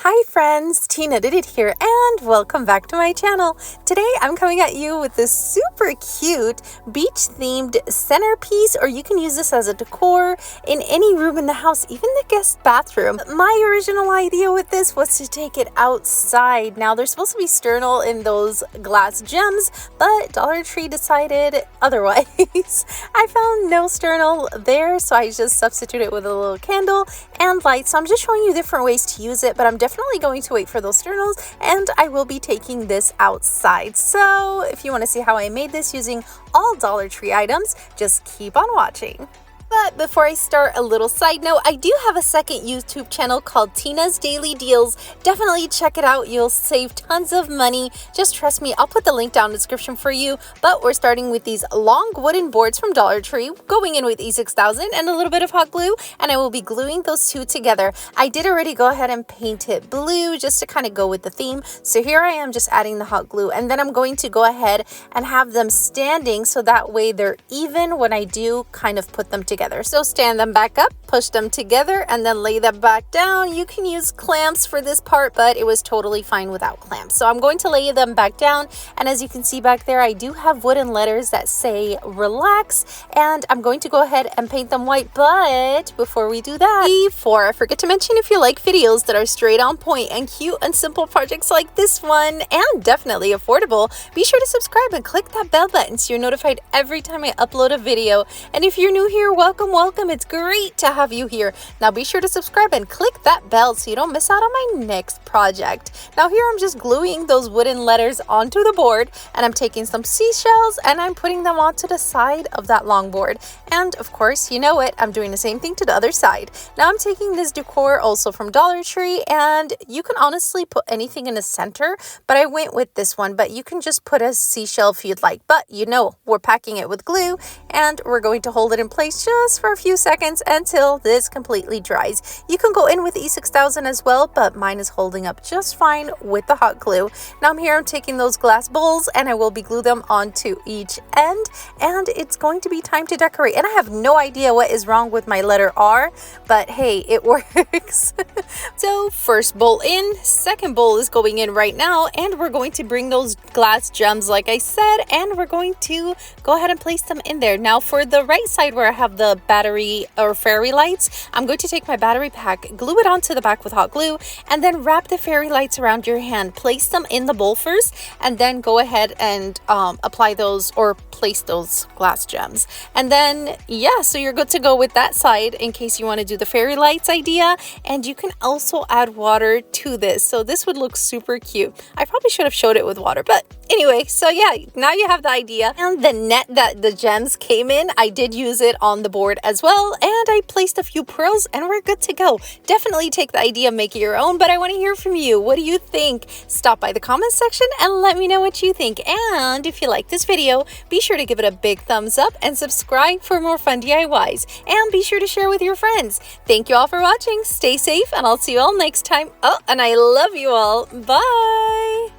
Hi friends, Tina did it here and welcome back to my channel. Today I'm coming at you with this super cute beach themed centerpiece, or you can use this as a decor in any room in the house, even the guest bathroom. My original idea with this was to take it outside. Now there's supposed to be sternal in those glass gems, but Dollar Tree decided otherwise. I found no sternal there, so I just substituted it with a little candle and light. So I'm just showing you different ways to use it, but I'm definitely going to wait for those sternals, and I will be taking this outside. So if you want to see how I made this using all Dollar Tree items, just keep on watching. But before I start, a little side note, I do have a second YouTube channel called Tina's Daily Deals. Definitely check it out. You'll save tons of money. Just trust me, I'll put the link down in the description for you. But we're starting with these long wooden boards from Dollar Tree, going in with E6000 and a little bit of hot glue, and I will be gluing those two together. I did already go ahead and paint it blue just to kind of go with the theme. So here I am just adding the hot glue, and then I'm going to go ahead and have them standing so that way they're even when I do kind of put them together. So stand them back up, push them together, and then lay them back down. You can use clamps for this part, but it was totally fine without clamps. So I'm going to lay them back down, and as you can see back there, I do have wooden letters that say relax, and I'm going to go ahead and paint them white. But before we do that, before I forget to mention, if you like videos that are straight on point and cute and simple projects like this one, and definitely affordable, be sure to subscribe and click that bell button so you're notified every time I upload a video. And if you're new here, welcome. It's great to have you here. Now be sure to subscribe and click that bell so you don't miss out on my next project. Now here I'm just gluing those wooden letters onto the board, and I'm taking some seashells and I'm putting them onto the side of that long board. And of course, you know it, I'm doing the same thing to the other side. Now I'm taking this decor also from Dollar Tree, and you can honestly put anything in the center, but I went with this one. But you can just put a seashell if you'd like, but you know we're packing it with glue, and we're going to hold it in place just for a few seconds until this completely dries. You can go in with E6000 as well, but mine is holding up just fine with the hot glue. Now I'm taking those glass bowls, and I will be glue them onto each end, and it's going to be time to decorate. And I have no idea what is wrong with my letter R, but hey, it works. So first bowl in, second bowl is going in right now, and we're going to bring those glass gems like I said, and we're going to go ahead and place them in there. Now for the right side where I have the battery or fairy lights, I'm going to take my battery pack, glue it onto the back with hot glue, and then wrap the fairy lights around your hand. Place them in the bowl first, and then go ahead and apply those or place those glass gems. And then yeah, so you're good to go with that side in case you want to do the fairy lights idea. And you can also add water to this, so this would look super cute. I probably should have showed it with water, but anyway, so yeah, now you have the idea. And the net that the gems came in, I did use it on the board as well, and I placed a few pearls, and we're good to go. Definitely take the idea, make it your own, but I want to hear from you. What do you think? Stop by the comment section and let me know what you think. And if you like this video, be sure to give it a big thumbs up and subscribe for more fun DIYs, and be sure to share with your friends. Thank you all for watching. Stay safe, and I'll see you all next time. Oh, and I love you all. Bye.